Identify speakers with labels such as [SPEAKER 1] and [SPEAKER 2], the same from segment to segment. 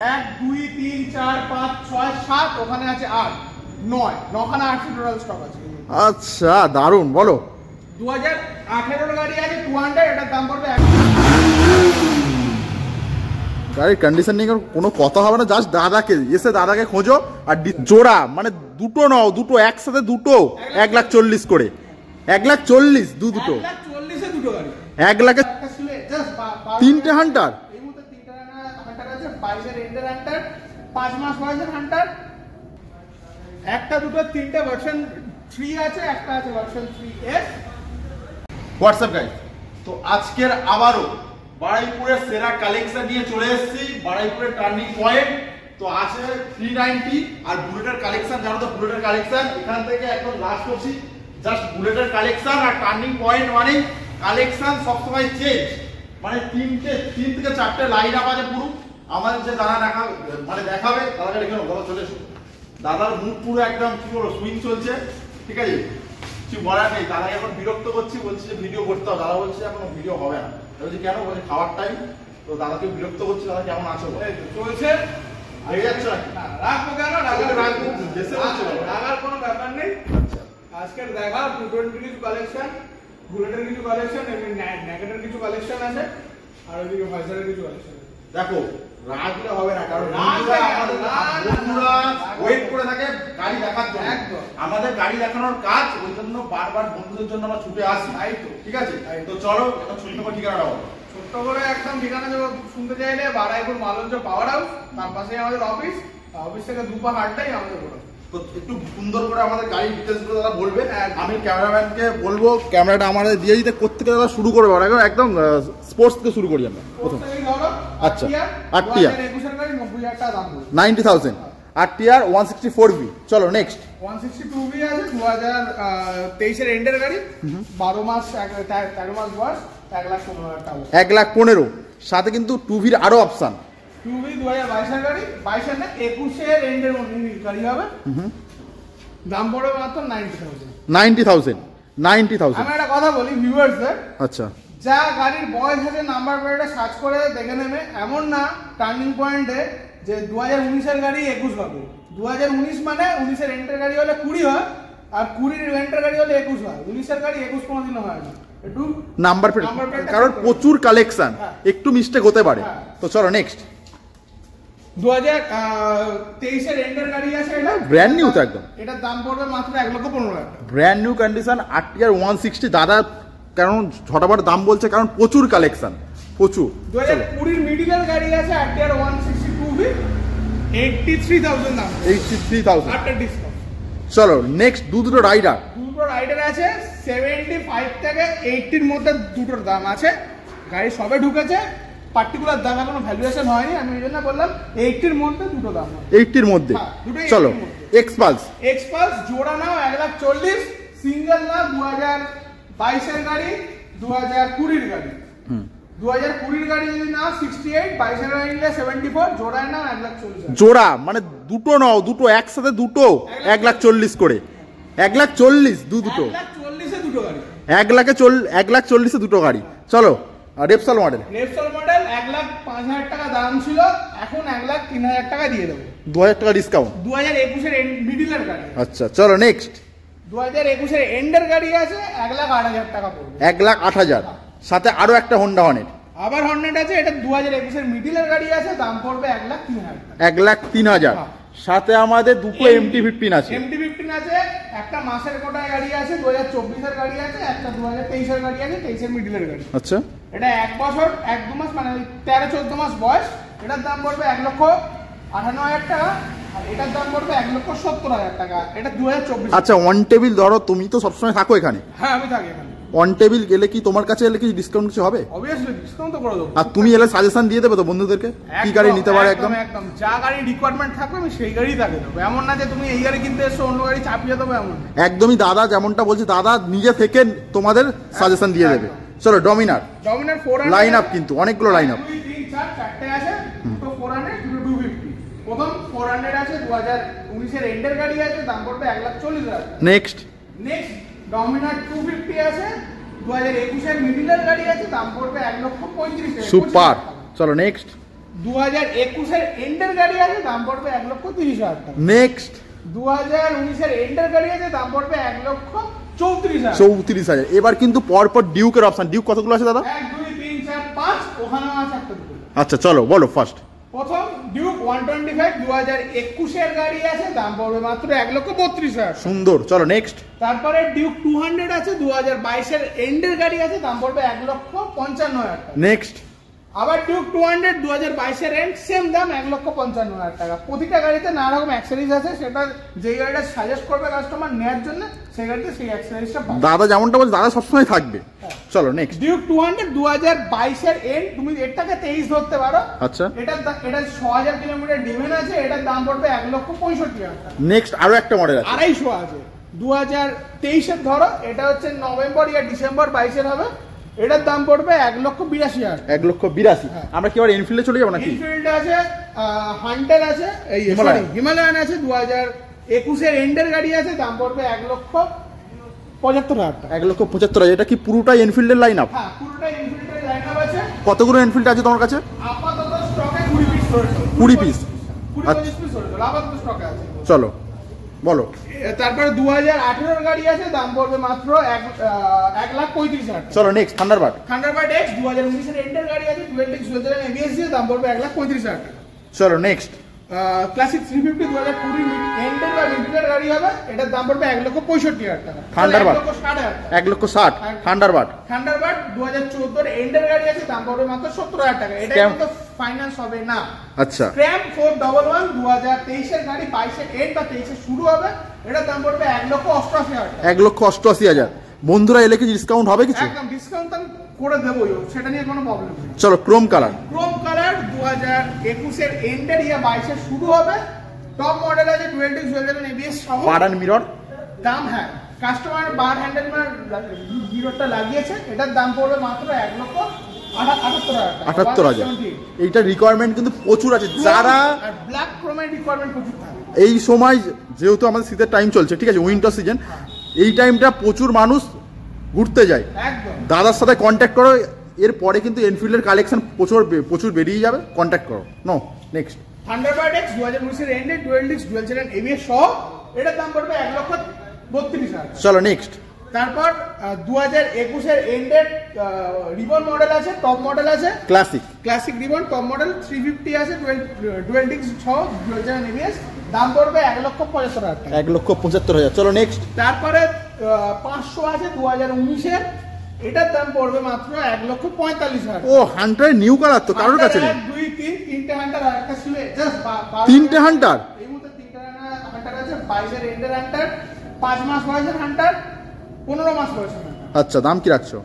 [SPEAKER 1] 1 2 3 4 5 6 7 ওখানে আছে 8 9 9খানা 8 total stock আছে।
[SPEAKER 2] আচ্ছা দারুন, বলো।
[SPEAKER 1] 2018 এর গাড়ি আছে 200, এটার দাম পড়বে।
[SPEAKER 2] গাড়ির কন্ডিশন নিয়ে কোনো কথা হবে না, জাস্ট দাদাকে এসে দাদাকে খোঁজো। আর জোড়া মানে দুটো নাও, দুটো একসাথে, দুটো 1,40,000 করে। 1,40,000 দুটো
[SPEAKER 1] 1,40,000 এ দুটো গাড়ি।
[SPEAKER 2] 1 লাখে তিনটে হান্টার।
[SPEAKER 1] এই মুহূর্তে তিনটে হান্টার আছে, 22 এর এন্ডার হান্টার, 5 মাস বয়সের হান্টার। একটা দুটো তিনটে ভার্সন 3 আছে, একটা আছে ভার্সন 3S।
[SPEAKER 2] হোয়াটসঅ্যাপ গাইস, তো আজকের আবারও বারুইপুরের সেরা কালেকশন নিয়ে চলে এসেছি। বারুইপুরের টার্নিং পয়েন্ট তো আছে 390 আর বুলেটের কালেকশন। জানো তো বুলেটের কালেকশন এখান থেকে একদম লাস্ট করছি। জাস্ট বুলেটের কালেকশন আর টার্নিং পয়েন্ট মানে কালেকশন সবসময় চেঞ্জ। মানে 3 থেকে 4টে লাইন আপ আছে পুরো। আমাদের যে দাদা দেখাবে দাদাকে দেখে দাদা চলে এসো। দাদার মুড পুরো একদম কি বলবো সুইং চলছে, ঠিক আছে, কিছু বলার নেই। দাদাকে এখন বিরক্ত করছি, বলছি যে ভিডিও করতে হবে। দাদা বলছে এখন ভিডিও হবে না। বলছি কেন? বলছে খাওয়ার টাইম। তো দাদাকে বিরক্ত করছি। দাদা কেমন আছো?
[SPEAKER 1] চলছে।
[SPEAKER 2] রেগে যাচ্ছ নাকি?
[SPEAKER 1] রাখবো কেন? রাখার কোনো ব্যাপার নেই।
[SPEAKER 2] আচ্ছা,
[SPEAKER 1] আজকের দেখা 220 কিছু কালেকশন, বুলেটের কিছু কালেকশন, এমনি নেগেটের কিছু কালেকশন আছে, আর ওইদিকে ভাইজারের কিছু কালেকশন আছে।
[SPEAKER 2] দেখো রাগলে হবে না, কারণ
[SPEAKER 1] বন্ধুরা
[SPEAKER 2] ওয়েট করে থাকে গাড়ি দেখার জন্য।
[SPEAKER 1] একদম
[SPEAKER 2] আমাদের গাড়ি দেখানোর কাজ, ওই জন্য বারবার বন্ধুদের জন্য আমরা ছুটে আসি।
[SPEAKER 1] তাই তো,
[SPEAKER 2] ঠিক আছে, তো চলো একটা ছোট্ট করে ঠিকানাটা বলো।
[SPEAKER 1] ছোট্ট করে একদম ঠিকানা দেবো। শুনতে চাইলে বারুইপুর মালঞ্চ পাওয়ার হাউস, তার পাশেই আমাদের অফিস। অফিস থেকে দুপা হাঁটটাই আমাদের ঘোরা।
[SPEAKER 2] তো একটু সুন্দর করে আমাদের গাড়ির ডিটেলস গুলো দাদা বলবে। আমি ক্যামেরাম্যানকে বলবো ক্যামেরাটা আমাদের দিয়ে দিতে। কোত্থেকে দাদা শুরু করবো? একদম স্পোর্টস থেকে শুরু করি আমরা প্রথম। আচ্ছা, আরটিআর 90,000, আরটিআর 164V। চলো নেক্সট।
[SPEAKER 1] 162V আছে, 2023 এর এন্ডের গাড়ি, 12 মাস 13 মাস বয়স, 1,15,000 টাকা।
[SPEAKER 2] 1,15,000 সাথে কিন্তু 2Vর আরো অপশন।
[SPEAKER 1] 2V 2022 এর গাড়ি, 22 এর না 21 এর এন্ডের মধ্যে গাড়ি হবে। দাম পড়বে মাত্র 90,000।
[SPEAKER 2] আমি
[SPEAKER 1] একটা কথা বলি ভিউয়ার্সদের,
[SPEAKER 2] আচ্ছা,
[SPEAKER 1] যা গাড়ির বয়স আছে নাম্বার প্লেটে সার্চ করে দেখে নেবে। এমন না টার্নিং পয়েন্টে যে 2019 এর গাড়ি 21 হবে। 2019 মানে 19 এর এন্টার গাড়ি হলে 20 হয়, আর 20 এর এন্টার গাড়ি হলে 21 হয়। 19 এর গাড়ি 21 কোনোদিনও হয় না। একটু
[SPEAKER 2] নাম্বার প্লেট, কারণ প্রচুর কালেকশন, একটু মিস্টেক হতে পারে। তো চলো নেক্সট।
[SPEAKER 1] 2023 এর এন্ডার গাড়ি আছে, এটা
[SPEAKER 2] ব্র্যান্ড নিউ তো একদম।
[SPEAKER 1] এটার দাম পড়বে মাত্র 1,15,000 টাকা।
[SPEAKER 2] Brand new condition, RTR 160। দাদা কারণ ঝটাপট দাম বলছে, কারণ প্রচুর কালেকশন, প্রচুর।
[SPEAKER 1] 2020 এর মিডিলের গাড়ি আছে, আরটিআর 162V, 83,000 দাম।
[SPEAKER 2] 83,000
[SPEAKER 1] আফটার ডিসকাউন্ট।
[SPEAKER 2] চলো নেক্সট। দুটো রাইডার
[SPEAKER 1] আছে 75 থেকে 80 এর মধ্যে দুটোর দাম আছে। গাড়ি সবে ঢুকেছে, পার্টিকুলার দাম এখনো ভ্যালুয়েশন হয়নি। আমি এই জন্য বললাম 80 এর মধ্যে দুটো দাম আছে।
[SPEAKER 2] 80 এর মধ্যে। চলো এক্সপালস
[SPEAKER 1] জোড়া নাও 1,40,000, সিঙ্গেল না 2022 এর গাড়ি, 2020 এর গাড়ি। 2020 এর গাড়ি যদি না 68, 22 এর গাড়ি নিলে 74, জোড়ায় না 1,40,000।
[SPEAKER 2] জোড়া মানে দুটো নাও, দুটো একসাথে, দুটো 1,40,000 করে। 1,40,000 দুটো
[SPEAKER 1] 1,40,000 এ দুটো গাড়ি।
[SPEAKER 2] 1,40,000 দুটো গাড়ি। চলো রেপসল মডেল।
[SPEAKER 1] 1,05,000 টাকা দাম ছিল, এখন 1,03,000 টাকা দিয়ে দেবো।
[SPEAKER 2] 2,000 টাকা ডিসকাউন্ট।
[SPEAKER 1] 2021 এর মিডিলের গাড়ি।
[SPEAKER 2] আচ্ছা চলো নেক্সট।
[SPEAKER 1] 2021 এর এন্ডের গাড়ি আছে, 1,08,000 টাকা পড়বে।
[SPEAKER 2] 1,08,000 সাথে আরো একটা হোন্ডা হর্নেট।
[SPEAKER 1] আবার হর্নেট আছে, এটা 2021 এর মিডিলের গাড়ি আছে, দাম পড়বে 1,03,000 টাকা।
[SPEAKER 2] 1,03,000 সাথে আমাদের দুটো MT-15 আছে।
[SPEAKER 1] MT-15 আছে, একটা মাসের কোটায় গাড়ি আছে, 2024 এর গাড়ি আছে, একটা 2023 এর গাড়ি আছে, 23 এর মিডিলের গাড়ি।
[SPEAKER 2] আচ্ছা,
[SPEAKER 1] এটা 1 বছর 1-2 মাস মানে 13-14 মাস বয়স। এটার দাম পড়বে 1,58,000 টাকা, আর এটার দাম পড়বে 1,70,000 টাকা। এটা 2024।
[SPEAKER 2] আচ্ছা, অন টেবিল ধরো, তুমি তো সবসময় থাকো এখানে।
[SPEAKER 1] হ্যাঁ আমি থাকি এখানে।
[SPEAKER 2] অন টেবিল গেলে কি তোমার কাছে এলে কি ডিসকাউন্ট কিছু হবে?
[SPEAKER 1] অবভিয়াসলি ডিসকাউন্ট তো করে দেবো।
[SPEAKER 2] আর তুমি এলে সাজেশন দিয়ে দেবে তো বন্ধুদেরকে কি গাড়ি নিতে পারে? একদম
[SPEAKER 1] যা গাড়ি রিকোয়ারমেন্ট থাকবে আমি সেই গাড়ি তাকে দেবো। এমন না যে তুমি এই গাড়ি কিনতে এসো অন্য গাড়ি চাপিয়ে দেবো, এমন
[SPEAKER 2] একদমই। দাদা যেমনটা বলছে, দাদা নিজে থেকে তোমাদের সাজেশন দিয়ে দেবে। চলো ডমিনার
[SPEAKER 1] 400
[SPEAKER 2] লাইন আপ, কিন্তু অনেকগুলো লাইন আপ।
[SPEAKER 1] 2, 3, 4 চারটে আছে, দুটো 400, দুটো 250। প্রথম 400 আছে, 2019 এর এন্ডের গাড়ি আছে, দাম পড়বে 1,40,000।
[SPEAKER 2] নেক্সট
[SPEAKER 1] ডমিনার 250 আছে, 2021 এর মিডিলের গাড়ি আছে, দাম পড়বে 1,35,000।
[SPEAKER 2] সুপার। চলো নেক্সট।
[SPEAKER 1] 2021 এন্ডের গাড়ি আছে, দাম পড়বে 1,30,000 টাকা।
[SPEAKER 2] নেক্সট
[SPEAKER 1] 2019 এন্ডের গাড়ি আছে, দাম পড়বে 1,34,000।
[SPEAKER 2] 34,000। এবার কিন্তু পরপর ডিউকের অপশন। ডিউক কতগুলো আছে দাদা?
[SPEAKER 1] 1 2 3 4 5, ওখানেও আছে একটা দুটো।
[SPEAKER 2] আচ্ছা চলো বলো ফার্স্ট।
[SPEAKER 1] প্রথম ডিউক 125 2021 এর গাড়ি আছে, দাম পড়বে মাত্র 1,32,000।
[SPEAKER 2] সুন্দর, চলো নেক্সট।
[SPEAKER 1] তারপরে ডিউক 200 আছে 2022 এর এন্ডের গাড়ি আছে, দাম পড়বে 1,55,000 টাকা।
[SPEAKER 2] নেক্সট
[SPEAKER 1] আবার ডিউক 200 2022 এর এন্ড, সেম দাম 1,55,000 টাকা। প্রতিটা গাড়িতে নানা রকম অ্যাক্সেসরিজ আছে, সেটা যে গাড়িটা সাজেস্ট করবে কাস্টমার নেওয়ার জন্য সেই গাড়িতে সেই অ্যাক্সেসরিজটা পাবে।
[SPEAKER 2] দাদা যেমনটা বলছে, দাদা সবসময় থাকবে। চলো নেক্সট।
[SPEAKER 1] ডিউক 200 2022 এর এন্ড, তুমি এটাকে 23 ধরতে পারো।
[SPEAKER 2] আচ্ছা,
[SPEAKER 1] এটা 6000 কিলোমিটার ডিমেন আছে, এটার দাম পড়বে 1,65,000 টাকা।
[SPEAKER 2] নেক্সট আরো একটা মডেল আছে
[SPEAKER 1] 250 আছে 2023 এর, ধরো এটা হচ্ছে নভেম্বর ইয়া ডিসেম্বর 22 এর হবে, এটার দাম পড়বে 1,82,000।
[SPEAKER 2] 1,82,000। আমরা কি আবার এনফিল্ডে চলে যাবো নাকি?
[SPEAKER 1] এনফিল্ড আছে, হান্টার আছে, এই সরি হিমালয়ান আছে 2021 এর এন্ডের গাড়ি আছে, দাম পড়বে 1,75,000 টাকা।
[SPEAKER 2] 1,75,000। এটা কি পুরোটাই এনফিল্ডের লাইন আপ?
[SPEAKER 1] হ্যাঁ, পুরোটা এনফিল্ডের লাইন আপ আছে।
[SPEAKER 2] কতগুলো এনফিল্ড আছে তোমার কাছে?
[SPEAKER 1] আপাতত স্টকে 20 পিস রয়েছে।
[SPEAKER 2] 20 পিস?
[SPEAKER 1] 20 পিস রয়েছে আপাতত স্টকে আছে।
[SPEAKER 2] চলো বলো।
[SPEAKER 1] তারপরে 2018 এর গাড়ি আছে, দাম পড়বে মাত্র 1,35,000 টাকা।
[SPEAKER 2] চলো নেক্সট থান্ডারবার্ড।
[SPEAKER 1] থান্ডারবার্ড X 2019 এর এন্ডের গাড়ি আছে, 12 ABS দিয়ে, দাম পড়বে 1,35,000 টাকা।
[SPEAKER 2] চলো নেক্সট।
[SPEAKER 1] ক্লাসিক 350 2020 এন্ডের বা মিডলের গাড়ি হবে, এটার দাম পড়বে 1,65,000 টাকা।
[SPEAKER 2] থান্ডারবার্ড
[SPEAKER 1] 1,60,000।
[SPEAKER 2] 1,60,000 থান্ডারবার্ড।
[SPEAKER 1] থান্ডারবার্ড 2014 এর এন্ডের গাড়ি আছে, দাম পড়বে মাত্র 70,000 টাকা। এটা কিন্তু ফাইন্যান্স হবে না।
[SPEAKER 2] আচ্ছা,
[SPEAKER 1] স্ক্র্যাম 411 2023 এর গাড়ি, 22 এর এন্ড বা 23 এ শুরু হবে, এটার দাম পড়বে 1,88,000 টাকা।
[SPEAKER 2] 1,88,000। বন্ধুরা এলে কি ডিসকাউন্ট হবে কিছু?
[SPEAKER 1] একদম ডিসকাউন্ট আমি করে দেবো, সেটা নিয়ে কোনো প্রবলেম নেই।
[SPEAKER 2] চলো ক্রোম কালার।
[SPEAKER 1] ক্রোম কালার 2021 এর এন্ডের ইয়া 22 এর শুরু হবে, টপ মডেল আছে 12 ABS সহ,
[SPEAKER 2] পার্ট মিরর।
[SPEAKER 1] দাম হ্যাঁ কাস্টমার বার হ্যান্ডেল মিররটা লাগিয়েছে, এটার দাম পড়বে মাত্র 1,78,000 টাকা।
[SPEAKER 2] 78,000। এইটা রিকোয়ারমেন্ট কিন্তু প্রচুর আছে। যারা
[SPEAKER 1] ব্ল্যাক ক্রোমের রিকোয়ারমেন্ট প্রচুর থাকে
[SPEAKER 2] এই সময়, যেহেতু আমাদের শীতের টাইম চলছে, ঠিক আছে, উইন্টার সিজন, এই টাইমটা প্রচুর মানুষ ঘুরতে যায়।
[SPEAKER 1] একদম
[SPEAKER 2] দাদার সাথে কন্ট্যাক্ট করো, এরপরে কিন্তু এনফিল্ডের কালেকশন প্রচুর বেরিয়ে যাবে। কন্ট্যাক্ট করো। No next.
[SPEAKER 1] থান্ডারবার্ড X 2019 এর এন্ডে 12 ABS সহ, এটার দাম পড়বে 1,32,000।
[SPEAKER 2] চলো নেক্সট।
[SPEAKER 1] তারপর 2021 এর এন্ডের রিবন মডেল আছে, টপ মডেল আছে, ক্লাসিক রিবন টপ মডেল 350 আছে 12 সহ 12 ABS, দাম পড়বে 1,75,000 টাকা।
[SPEAKER 2] 1,75,000। চলো নেক্সট।
[SPEAKER 1] তারপরে 500 আছে 2019 এর, এটার দাম পড়বে মাত্র 1,45,000।
[SPEAKER 2] ও হান্টার নিউ কালার তো কারোর কাছে নেই?
[SPEAKER 1] 2 3 তিনটে হান্টার আর একটা ছিল, জাস্ট
[SPEAKER 2] 3টে হান্টার
[SPEAKER 1] এই মুহূর্তে 3টে হান্টার আছে। 22 এর এন্ডের হান্টার, 5 মাস বয়সের হান্টার, 15 মাস বয়সের হান্টার।
[SPEAKER 2] আচ্ছা, দাম কি রাখছো?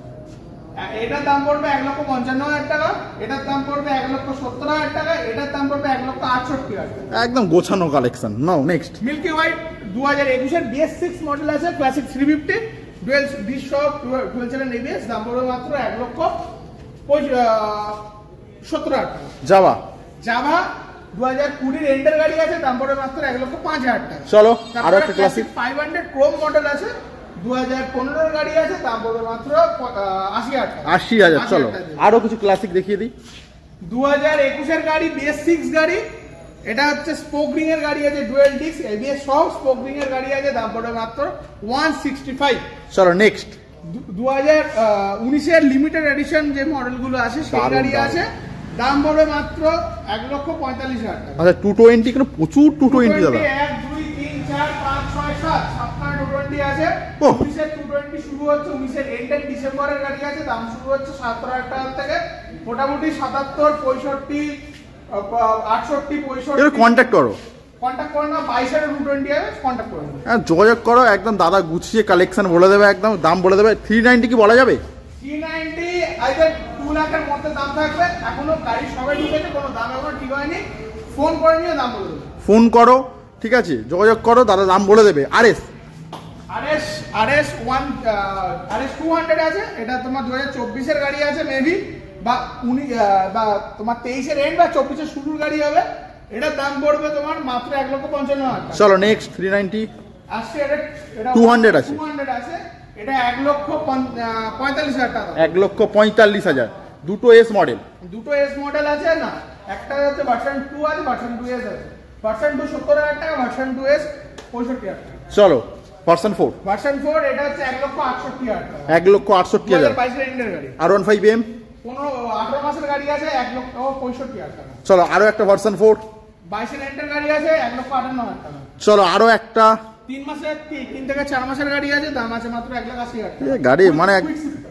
[SPEAKER 1] এটার দাম পড়বে 1,55,000 টাকা, এটার দাম পড়বে 1,70,000 টাকা, এটার দাম পড়বে 1,68,000 টাকা।
[SPEAKER 2] একদম গোছানো কালেকশন। নাও নেক্সট।
[SPEAKER 1] মিল্কি হোয়াইট 2021 এর BS6 মডেল আছে, ক্লাসিক 350 12 ABS, দাম পড়বে মাত্র 1,70,000 টাকা।
[SPEAKER 2] জাভা
[SPEAKER 1] 2020 এর এন্ডের গাড়ি আছে, দাম পড়বে মাত্র 1,05,000 টাকা।
[SPEAKER 2] চলো আরো একটা ক্লাসিক
[SPEAKER 1] 500 ক্রোম মডেল আছে, 2015 এর গাড়ি আছে, দাম পড়বে মাত্র 80,000 টাকা।
[SPEAKER 2] 80,000। চলো আরো কিছু ক্লাসিক দেখিয়ে দিই।
[SPEAKER 1] 2021 এর গাড়ি BS6 গাড়ি, এটা হচ্ছে স্পোক রিং এর গাড়ি আছে, ডুয়াল ডিস্ক ABS সহ স্পোক রিং এর গাড়ি আছে, দাম পড়বে মাত্র 165।
[SPEAKER 2] চলো নেক্সট।
[SPEAKER 1] 2019 এর লিমিটেড এডিশন যে মডেলগুলো আছে সেই গাড়ি আছে, দাম পড়বে মাত্র 1,45,000 টাকা।
[SPEAKER 2] আচ্ছা 220 কেন? প্রচুর 220 দাদা।
[SPEAKER 1] 1 2 3 4 5 6 7 7 220 আছে। 19 এর 220 শুরু হচ্ছে, 19 এর এন্ড ডিসেম্বরের গাড়ি আছে, দাম শুরু হচ্ছে 17,000 টাকা থেকে, মোটামুটি 77 65 68 65।
[SPEAKER 2] এর কন্ট্যাক্ট করো।
[SPEAKER 1] কন্ট্যাক্ট করো না, 22 এর 220 আছে, কন্ট্যাক্ট করো।
[SPEAKER 2] হ্যাঁ যোগাযোগ করো, একদম দাদা গুছিয়ে কালেকশন বলে দেবে, একদম দাম বলে দেবে। 390 কি বলা যাবে?
[SPEAKER 1] 390 আইদার 2 লাখের মধ্যে দাম থাকবে। এখনো গাড়ি সবাই ঢুকেছে, কোনো দাম এখনো ঠিক হয়নি। ফোন করে নিয়ে দাম বলে দেবে।
[SPEAKER 2] ফোন করো, ঠিক আছে, যোগাযোগ করো, দাদা দাম বলে দেবে। RS 200 আছে, এটা তোমার 2024 এর গাড়ি আছে মেবি, বা তোমার 23 এর এন্ড বা 24 এর শুরুর গাড়ি হবে, এটার দাম পড়বে তোমার মাত্র 1,55,000 টাকা। চলো নেক্সট। 390
[SPEAKER 1] আসছে, এটা
[SPEAKER 2] 200 আছে,
[SPEAKER 1] 200 আছে, এটা 1,45,000 টাকা।
[SPEAKER 2] 1,45,000। দুটো এস মডেল
[SPEAKER 1] দুটো এস মডেল আছে না, একটা হচ্ছে ভার্সন 2 আছে, ভার্সন 2S আছে। ভার্সন 2 70,000 টাকা, ভার্সন 2S 65,000 টাকা।
[SPEAKER 2] চলো ভার্সন 4।
[SPEAKER 1] ভার্সন 4 এটা হচ্ছে 1,68,000 টাকা।
[SPEAKER 2] 1,68,000।
[SPEAKER 1] 22 এর এন্ডের গাড়ি।
[SPEAKER 2] R15M
[SPEAKER 1] 18 মাসের গাড়ি আছে 1,65,000 টাকা।
[SPEAKER 2] চলো আরো একটা ভার্সন 4।
[SPEAKER 1] 22 এর এন্ডের গাড়ি আছে 1,58,000 টাকা।
[SPEAKER 2] চলো আরো একটা
[SPEAKER 1] 3 মাসের 3 থেকে 4 মাসের গাড়ি আছে, দাম আছে মাত্র 1,80,000 টাকা।
[SPEAKER 2] গাড়ি মানে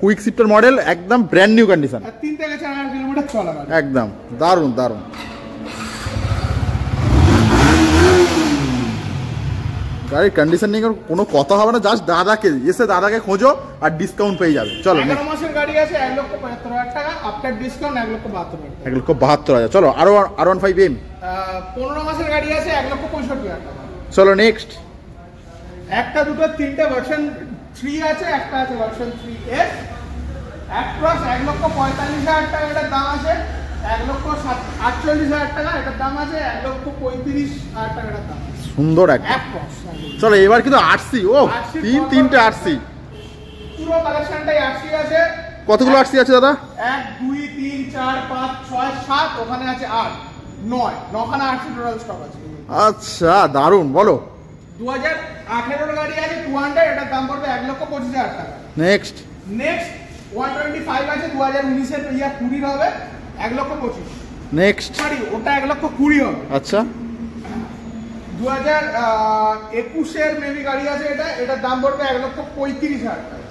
[SPEAKER 2] কুইক শিফটার মডেল, একদম ব্র্যান্ড নিউ কন্ডিশন।
[SPEAKER 1] 3 থেকে 4 কিলোমিটার চলা গাড়ি।
[SPEAKER 2] একদম দারুণ দারুণ। গাড়ির কন্ডিশন নিয়ে কোনো কথা হবে না, জাস্ট দাদাকে খোঁজো আর ডিসকাউন্ট পেয়ে যাবে। চলো
[SPEAKER 1] 11 মাসের গাড়ি আছে 1,75,000 টাকা, আফটার ডিসকাউন্ট 1,72,000 টাকা।
[SPEAKER 2] 1,72,000। চলো আরো R15M
[SPEAKER 1] 15 মাসের গাড়ি আছে 1,65,000 টাকা।
[SPEAKER 2] চলো নেক্সট।
[SPEAKER 1] একটা দুটো তিনটে ভার্সন 3 আছে, একটা আছে ভার্সন 3S। অ্যাক্ট্রাস 1,45,000 টাকা এটার দাম আছে, 1,48,000 টাকা এটার দাম আছে, 1,35,000 টাকা এটার দাম।
[SPEAKER 2] সুন্দর একটা। চলো এবার কিন্তু আরসি, ও তিনটে আরসি,
[SPEAKER 1] পুরো কালেকশনটাই আরসি আছে।
[SPEAKER 2] কতগুলো আরসি আছে দাদা?
[SPEAKER 1] 1 2 3 4 5 6 7, ওখানে আছে 8 9, 9খানা আরসি টোটাল স্টক আছে।
[SPEAKER 2] আচ্ছা দারুণ, বলো।
[SPEAKER 1] 2018 গাড়ি আছে 200, এটার দাম পড়বে 1,25,000 টাকা।
[SPEAKER 2] নেক্সট
[SPEAKER 1] 125 আছে 2019 এর 20 হবে 1,25,000।
[SPEAKER 2] নেক্সট
[SPEAKER 1] সরি, ওটা 1,20,000 হবে।
[SPEAKER 2] আচ্ছা
[SPEAKER 1] 2021 এর মেবি গাড়ি আছে, এটার দাম পড়বে 1,35,000 টাকা।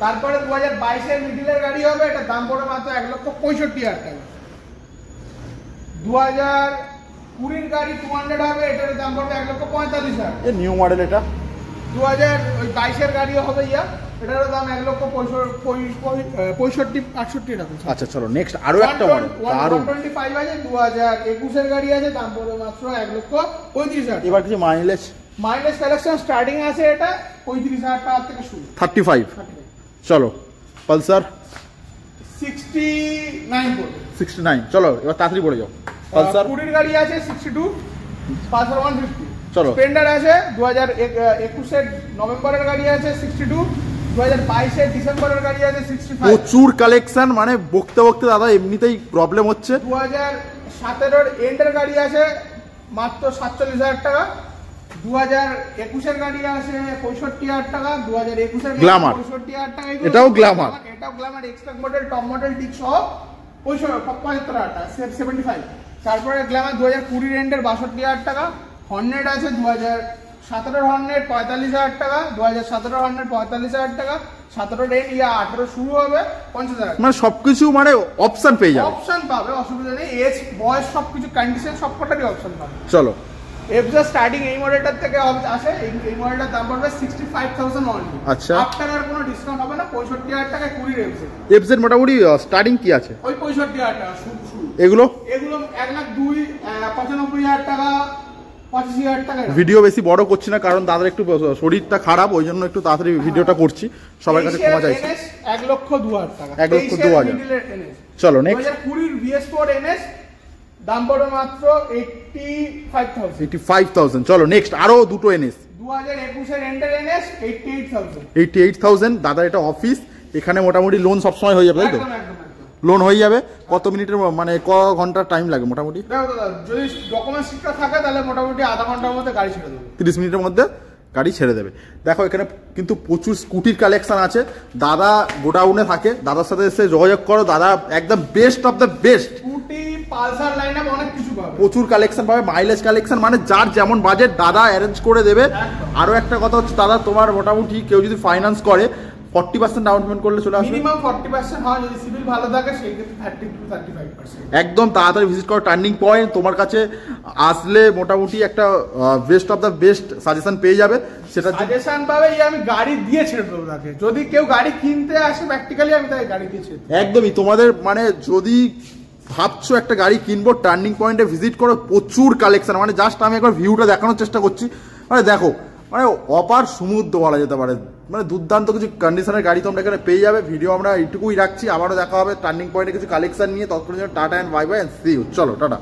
[SPEAKER 1] তারপরে 2022 এর মিডিলের গাড়ি হবে, এটার দাম পড়বে মাত্র 1,65,000 টাকা। 2020 গাড়ি 200 হবে, এটার দাম পড়বে 1,45,000।
[SPEAKER 2] এই নিউ মডেল এটা।
[SPEAKER 1] 2022 এর গাড়িও হবে এটারও দাম 1,65,000-68 টাকা।
[SPEAKER 2] আচ্ছা চলো নেক্সট আরো একটা মডেল দারুণ।
[SPEAKER 1] 125 আছে 2021 এর গাড়ি আছে, দাম পড়বে মাত্র 1,35,000।
[SPEAKER 2] এবার কিছু মাইলেজ
[SPEAKER 1] কালেকশন স্টার্টিং আছে, এটা 35,000 টাকা থেকে শুরু।
[SPEAKER 2] 35। চলো পালসার
[SPEAKER 1] 69 পড়বে।
[SPEAKER 2] 69। চলো এবার তাড়াতাড়ি পড়ে যাও। পালসার
[SPEAKER 1] 20 গাড়ি আছে 62, পালসার 150।
[SPEAKER 2] চলো
[SPEAKER 1] স্প্লেন্ডার আছে 2021 এর নভেম্বরের গাড়ি আছে 62, 2022 এর ডিসেম্বরের গাড়ি আছে 65।
[SPEAKER 2] প্রচুর কালেকশন, মানে বকতে বকতে দাদা এমনিতেই প্রবলেম হচ্ছে।
[SPEAKER 1] 2017 এর এন্ডের গাড়ি আছে মাত্র 47,000 টাকা। 2021 এর গাড়ি আছে 65,000 টাকা। 2021 এর
[SPEAKER 2] গ্ল্যামার
[SPEAKER 1] 65,000 টাকা।
[SPEAKER 2] এটাও Glamour
[SPEAKER 1] extra model, top model ঠিক সহ 75,000 টাকা 75। তারপরে গ্ল্যামার 2020 এর এন্ডের 62,000 টাকা। হর্নেট আছে 2017 হর্নেট 45,000 টাকা। 2017 হর্নেট 45,000 টাকা। 17 এন্ড 18 শুরু হবে 50,000।
[SPEAKER 2] মানে সবকিছু মানে অপশন পেয়ে যাবে।
[SPEAKER 1] অপশন পাবে, অসুবিধা নেই। এজ বয়স সবকিছু কন্ডিশন সবকটারই অপশন পাবে।
[SPEAKER 2] চলো
[SPEAKER 1] এফজেড স্টার্টিং এই মডেলটার থেকে আসে, এই মডেলটার দাম পড়বে 65,000 অনলি।
[SPEAKER 2] আচ্ছা
[SPEAKER 1] আফটার আর কোনো ডিসকাউন্ট হবে না। 65,000 টাকায় 20
[SPEAKER 2] এফজেড মোটামুটি স্টার্টিং কি আছে?
[SPEAKER 1] ওই 65,000 টাকা শুরু।
[SPEAKER 2] এগুলো
[SPEAKER 1] 1,02,000, 95,000 টাকা, 85,000 টাকা।
[SPEAKER 2] ভিডিও বেশি বড় করছি না, কারণ দাদার একটু শরীরটা খারাপ, ওই জন্য একটু তাড়াতাড়ি ভিডিওটা করছি, সবার কাছে ক্ষমা চাইছি।
[SPEAKER 1] 1,02,000 টাকা।
[SPEAKER 2] 1,02,000। চলো নেক্সট
[SPEAKER 1] 2020 VS4 NS, দাম পড়বে মাত্র 85,000।
[SPEAKER 2] 85,000। চলো নেক্সট আরো দুটো এনএস।
[SPEAKER 1] 2021 এর এন্ডার NS 88,000।
[SPEAKER 2] 88,000। দাদা এটা অফিস, এখানে মোটামুটি লোন সবসময় হয়ে যাবে, তাই তো?
[SPEAKER 1] একদম।
[SPEAKER 2] লোন হয়ে যাবে। কত মিনিটের মানে ক ঘন্টার টাইম লাগে মোটামুটি?
[SPEAKER 1] দেখো দাদা, যদি ডকুমেন্টস ঠিকঠাক থাকে তাহলে মোটামুটি আধা ঘন্টার মধ্যে গাড়ি ছেড়ে দেবে।
[SPEAKER 2] 30 মিনিটের মধ্যে গাড়ি ছেড়ে দেবে। দেখো এখানে কিন্তু প্রচুর স্কুটির কালেকশন আছে। দাদা গোডাউনে থাকে, দাদার সাথে এসে যোগাযোগ করো। দাদা একদম best of the best
[SPEAKER 1] scooty Pulsar line-up অনেক কিছু পাবে,
[SPEAKER 2] প্রচুর কালেকশন পাবে, মাইলেজ কালেকশন, মানে যার যেমন বাজেট দাদা অ্যারেঞ্জ করে দেবে। আরো একটা কথা হচ্ছে দাদা, তোমার মোটামুটি কেউ যদি ফাইন্যান্স করে 40% ডাউন পেমেন্ট করলে চলে আসবে।
[SPEAKER 1] মিনিমাম 40% হয়, যদি সিভিল ভালো থাকে সেই ক্ষেত্রে 30 to 35%।
[SPEAKER 2] একদম তাড়াতাড়ি ভিজিট করো টার্নিং পয়েন্ট। তোমার কাছে আসলে মোটামুটি একটা best of the best suggestion পেয়ে যাবে। সেটা
[SPEAKER 1] সাজেশন পাবে, আমি গাড়ি দিয়ে ছেড়ে দেবো তাকে। যদি কেউ গাড়ি কিনতে আসে প্র্যাকটিক্যালি আমি তাকে গাড়ি দিয়ে ছেড়ে দেবো।
[SPEAKER 2] একদমই তোমাদের মানে যদি ভাবছো একটা গাড়ি কিনবো, টার্নিং পয়েন্টে ভিজিট করো, প্রচুর কালেকশন। মানে জাস্ট আমি একবার ভিউটা দেখানোর চেষ্টা করছি। মানে দেখো, মানে অপার সমুদ্র বলা যেতে পারে, মানে দুর্দান্ত কিছু কন্ডিশনের গাড়ি তোমরা এখানে পেয়ে যাবে। ভিডিও আমরা এইটুকুই রাখছি, আবারও দেখা হবে টার্নিং পয়েন্টে কিছু কালেকশন নিয়ে। ততক্ষণ tata and bye bye and see you. চলো টাটা।